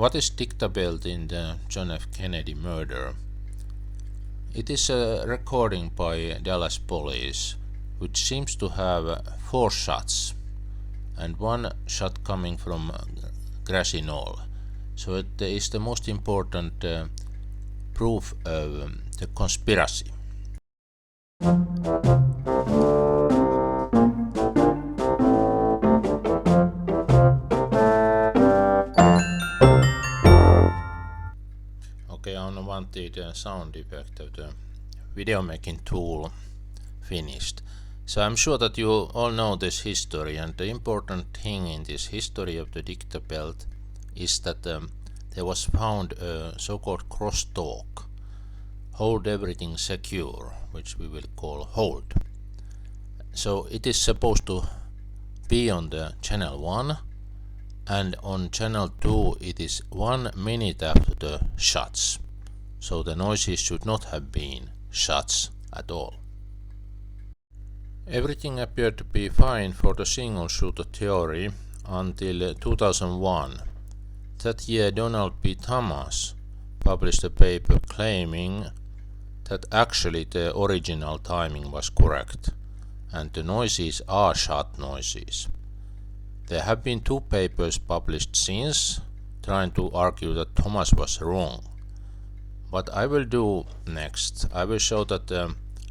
what is dictabelt in the John F. Kennedy murder? It is a recording by Dallas police which seems to have 4 shots and 1 shot coming from Grassy Knoll. So it is the most important proof of the conspiracy. Okay, I wanted the sound effect of the video making tool finished. So I'm sure that you all know this history, and the important thing in this history of the dictabelt is that there was found a so-called crosstalk, hold everything secure, which we will call hold. So it is supposed to be on the channel 1, and on channel 2 it is 1 minute after the shots. So the noises should not have been shots at all. Everything appeared to be fine for the single shooter theory until 2001. That year Donald P. Thomas published a paper claiming that actually the original timing was correct and the noises are shot noises. There have been 2 papers published since trying to argue that Thomas was wrong. What I will do next, I will show that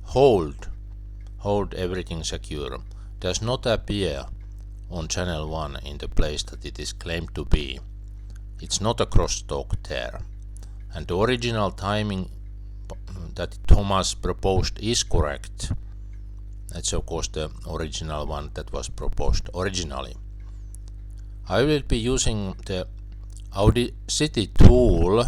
hold everything secure does not appear on channel 1 in the place that it is claimed to be. It's not a crosstalk there, and the original timing that Thomas proposed is correct. That's of course the original one that was proposed originally. I will be using the Audacity tool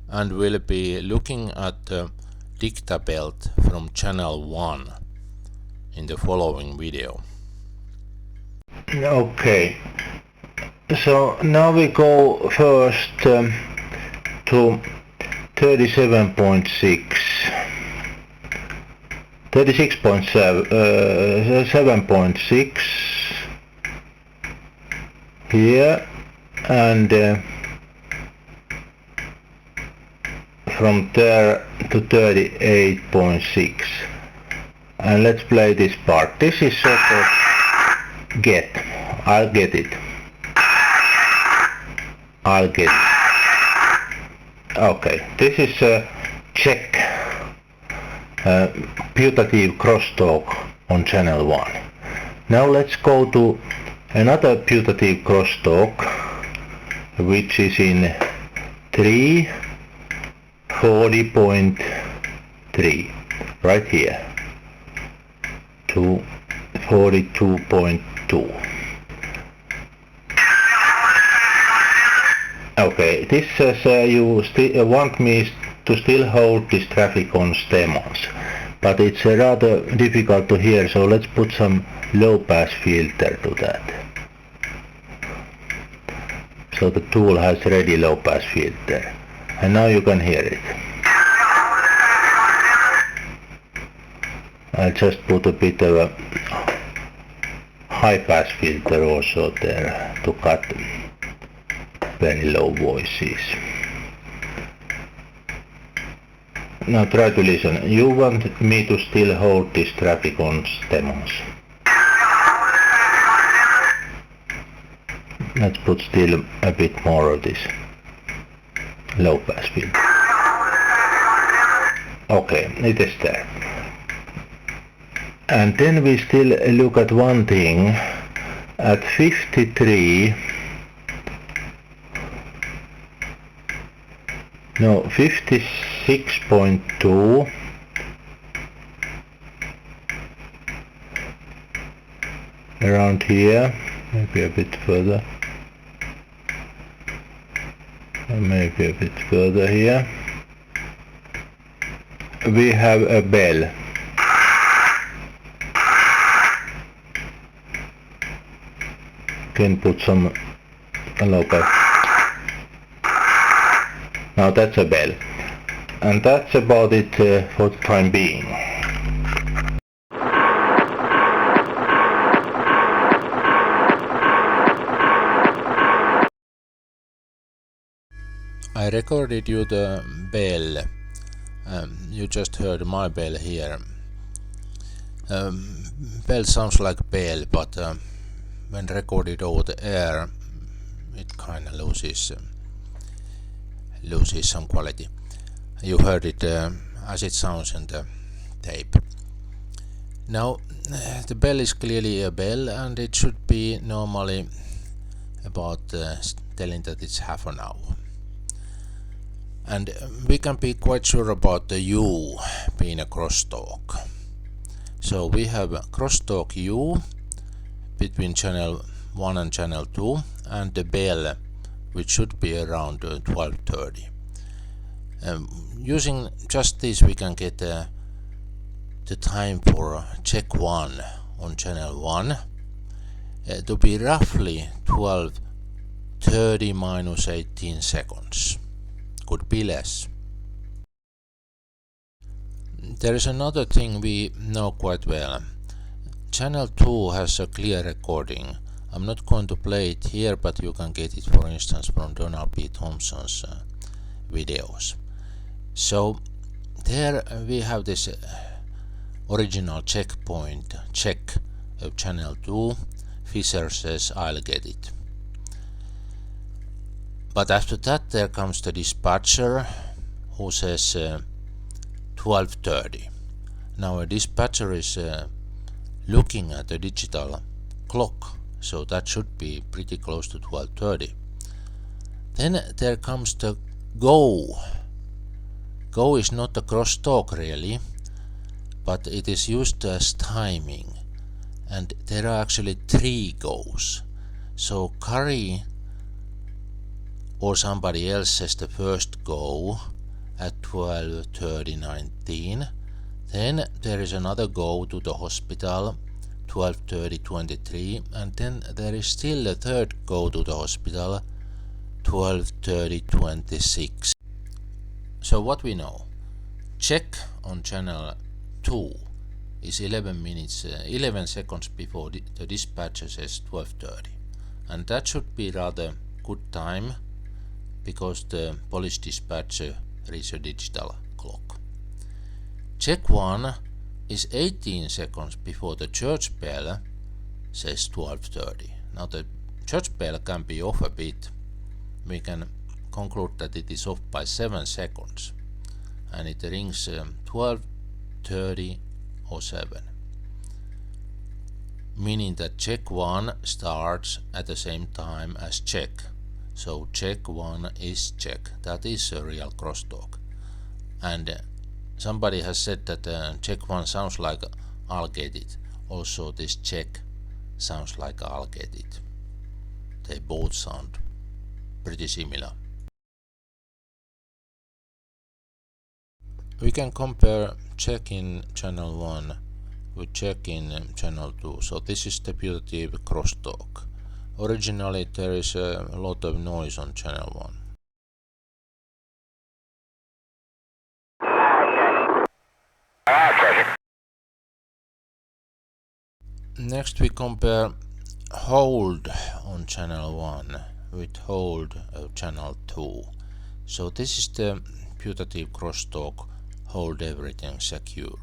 and will be looking at the dictabelt from channel 1 in the following video. Okay, so now we go first to 36.6 here, and from there to 38.6, and let's play this part. This is sort of I'll get it. Okay, this is a check putative crosstalk on channel 1. Now let's go to another putative crosstalk which is in 340.3 right here to 42.2. Okay, this says you want me to still hold this traffic on Stemmons, but it's rather difficult to hear, so let's put some low pass filter to that. So the tool has ready low pass filter, and now you can hear it. I'll just put a bit of a high pass filter also there to cut very low voices. Now try to listen. You want me to still hold this traffic on Stemmons. Let's put still a bit more of this low pass filter. Okay, it is there. And then we still look at one thing at 56.2 around here, maybe a bit further, maybe a bit further here. We have a bell. Can put some local. Now that's a bell, and that's about it for the time being. recorded you the bell. You just heard my bell here. Bell sounds like bell, but when recorded over the air, it kind of loses some quality. You heard it as it sounds in the tape. Now the bell is clearly a bell, and it should be normally about telling that it's half an hour. And we can be quite sure about the U being a crosstalk. So we have a crosstalk U between channel 1 and channel 2, and the bell, which should be around 12:30. Using just this, we can get the time for check 1 on channel 1 to be roughly 12:30 minus 18 seconds. Could be less. There is another thing we know quite well. Channel 2 has a clear recording. I'm not going to play it here, but you can get it, for instance, from Donald B. Thompson's videos. So there we have this original checkpoint check of channel 2. Fisher says, "I'll get it." But after that there comes the dispatcher who says 12:30. Now a dispatcher is looking at the digital clock, so that should be pretty close to 12:30. Then there comes the go. Go is not a crosstalk really, but it is used as timing, and there are actually 3 goes. So Curry or somebody else says the first go at 12:30:19. Then there is another go to the hospital 12:30:23, and then there is still a third go to the hospital 12:30:26. So what we know, check on channel 2 is 11 seconds before the dispatcher says 12:30, and that should be rather good time because the police dispatcher reads a digital clock. Check 1 is 18 seconds before the church bell says 12:30. Now the church bell can be off a bit. We can conclude that it is off by 7 seconds, and it rings 12:30:07, meaning that check 1 starts at the same time as check. So check 1 is check. That is a real crosstalk. And somebody has said that check 1 sounds like I'll get it. Also this check sounds like I'll get it. They both sound pretty similar. We can compare check in channel 1 with check in channel 2. So this is the putative crosstalk. Originally there is a lot of noise on channel 1. Next we compare hold on channel 1 with hold of channel 2. So this is the putative crosstalk, hold everything secure.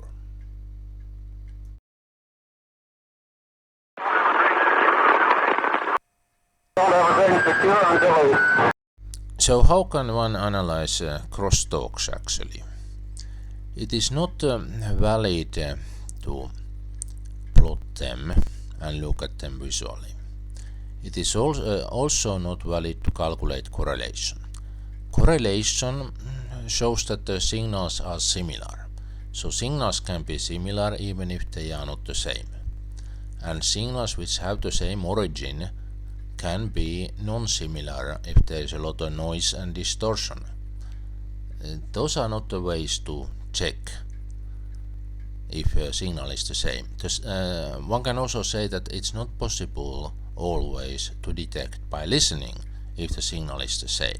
So how can one analyze crosstalks actually? It is not valid to plot them and look at them visually. It is also not valid to calculate correlation. Correlation shows that the signals are similar. So signals can be similar even if they are not the same. And signals which have the same origin can be non-similar if there is a lot of noise and distortion. Those are not the ways to check if a signal is the same. One can also say that it's not possible always to detect by listening if the signal is the same.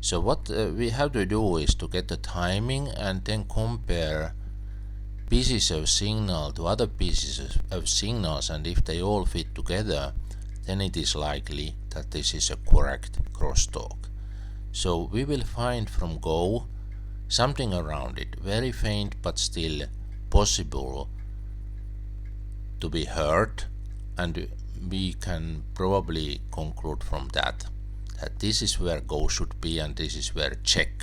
So what we have to do is to get the timing and then compare pieces of signal to other pieces of signals, and if they all fit together, then it is likely that this is a correct crosstalk. So we will find from Go something around it, very faint but still possible to be heard, and we can probably conclude from that this is where Go should be and this is where check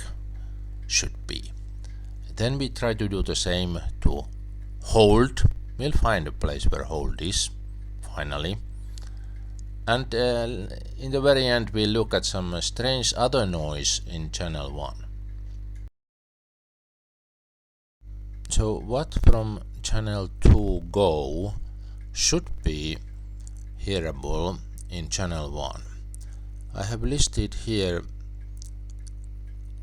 should be. Then we try to do the same to hold. We'll find a place where hold is finally, and in the very end we'll look at some strange other noise in channel 1. So what from channel 2 Go should be hearable in channel 1? I have listed here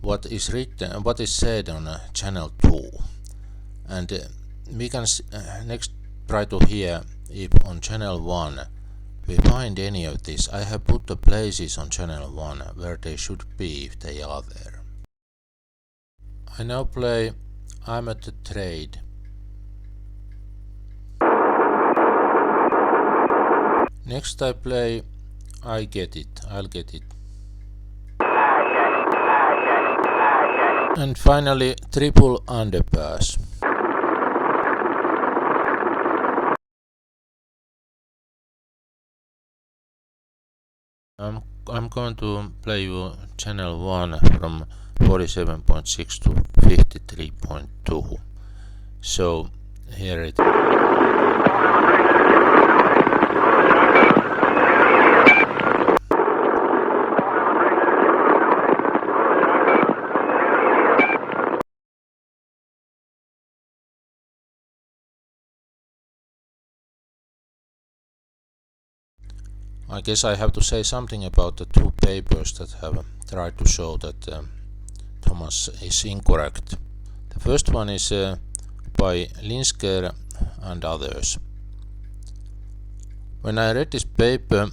what is written, what is said on channel 2, and we can next try to hear if on channel 1 we find any of this. I have put the places on channel 1 where they should be if they are there. I now play I'm at the trade. Next I play I'll get it. And finally triple underpass. I'm going to play you channel 1 from 47.6 to 53.2. So here it is. I guess I have to say something about the two papers that have tried to show that Thomas is incorrect. The first one is by Linsker and others. When I read this paper,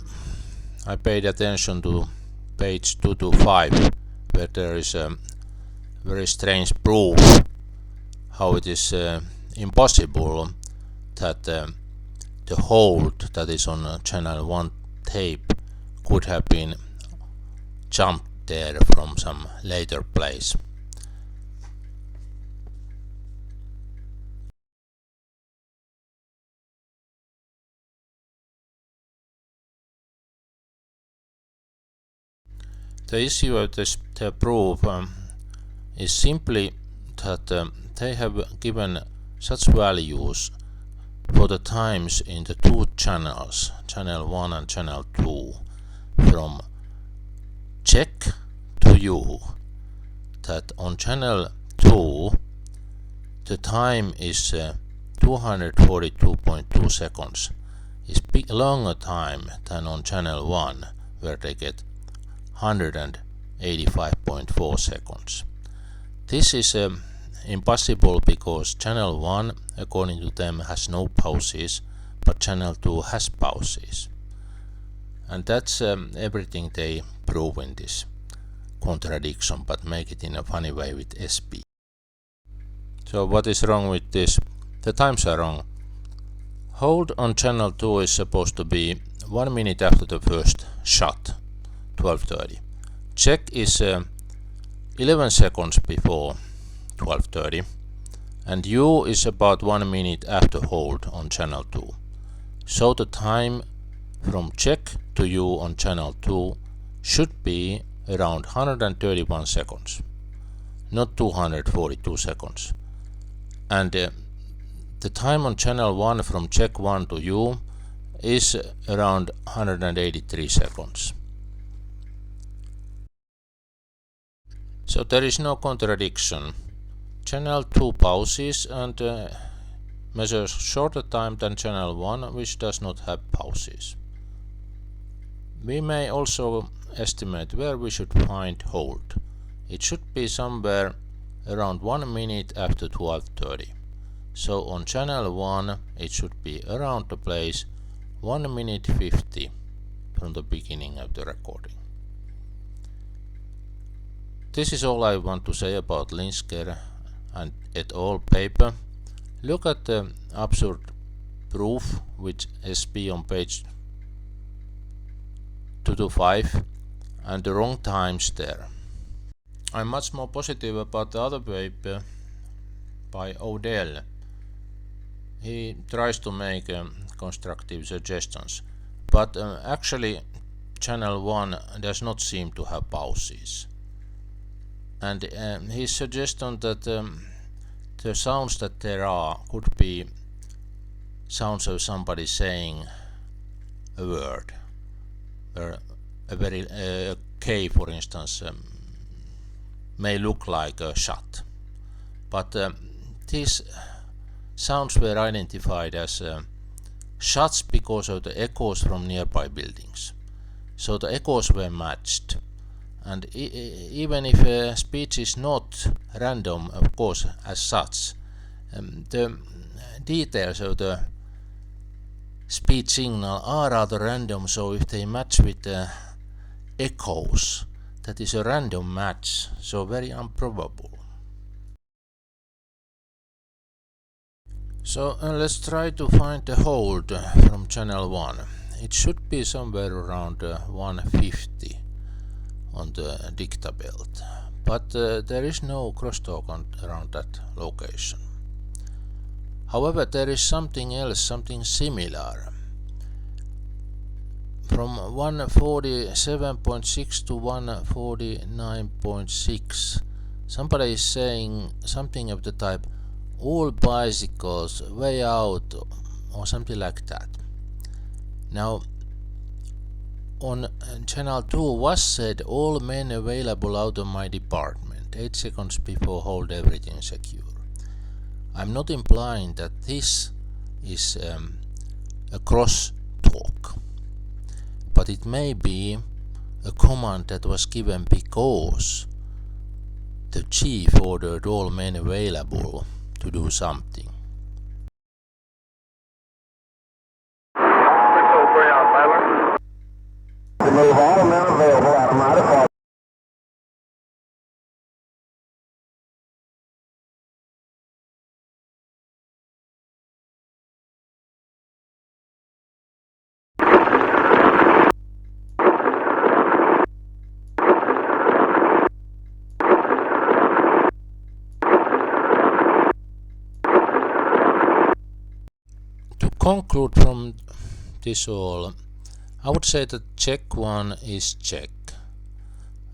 I paid attention to page 225, where there is a very strange proof how it is impossible that the hold that is on channel 1 tape could have been jumped there from some later place. The issue of this proof is simply that they have given such values for the times in the two channels, channel 1 and channel 2, from check to you, that on channel 2 the time is 242.2 seconds. It's a longer time than on channel 1, where they get 185.4 seconds. This is impossible because channel 1, according to them, has no pauses, but channel 2 has pauses. And that's everything they prove in this contradiction, but make it in a funny way with SP. So what is wrong with this? The times are wrong. Hold on channel 2 is supposed to be 1 minute after the first shot, 12:30. Check is 11 seconds before 12:30, and U is about 1 minute after hold on channel 2. So the time from check to U on channel 2 should be around 131 seconds, not 242 seconds. And the time on channel 1 from check 1 to U is around 183 seconds. So there is no contradiction. Channel 2 pauses and measures shorter time than channel 1, which does not have pauses. We may also estimate where we should find hold. It should be somewhere around 1 minute after 12:30. So on channel 1 it should be around the place 1 minute 50 from the beginning of the recording. This is all I want to say about Linsker and et al. Paper. Look at the absurd proof with SP on page 225 and the wrong times there. I'm much more positive about the other paper by Odell. He tries to make constructive suggestions, but actually channel 1 does not seem to have pauses. And his suggestion that the sounds that there are could be sounds of somebody saying a word, where a very K, for instance, may look like a shot, but these sounds were identified as shots because of the echoes from nearby buildings. So the echoes were matched, and even if a speech is not random, of course, as such, the details of the speech signal are rather random, so if they match with the echoes, that is a random match, so very improbable. So let's try to find the hold from channel 1. It should be somewhere around 150 on the dictabelt, but there is no crosstalk around that location. However, there is something else, something similar. From 147.6 to 149.6, somebody is saying something of the type, all bicycles way out, or something like that. Now, on channel 2 was said, all men available out of my department, 8 seconds before hold everything secure. I'm not implying that this is a cross talk, but it may be a command that was given because the chief ordered all men available to do something. To move all men available out of my department. To conclude from this all, I would say that check 1 is check,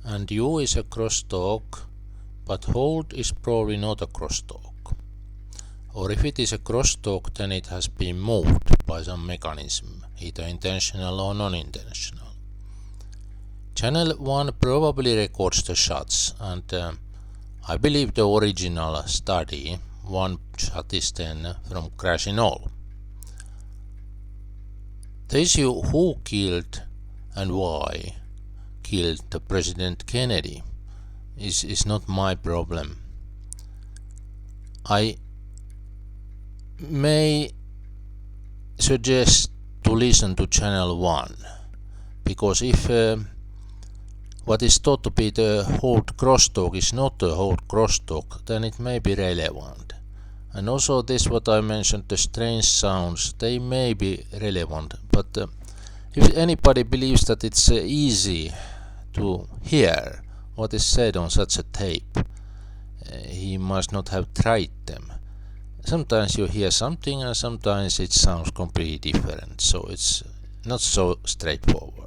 and U is a crosstalk, but hold is probably not a crosstalk. Or if it is a crosstalk, then it has been moved by some mechanism, either intentional or non-intentional. Channel 1 probably records the shots, and I believe the original study, one shot is then from Grassy Knoll. The issue who killed and why killed the President Kennedy is not my problem. I may suggest to listen to channel 1, because if what is thought to be the hold crosstalk is not a hold crosstalk, then it may be relevant. And also this what I mentioned, the strange sounds, they may be relevant, but if anybody believes that it's easy to hear what is said on such a tape, he must not have tried them. Sometimes you hear something and sometimes it sounds completely different, so it's not so straightforward.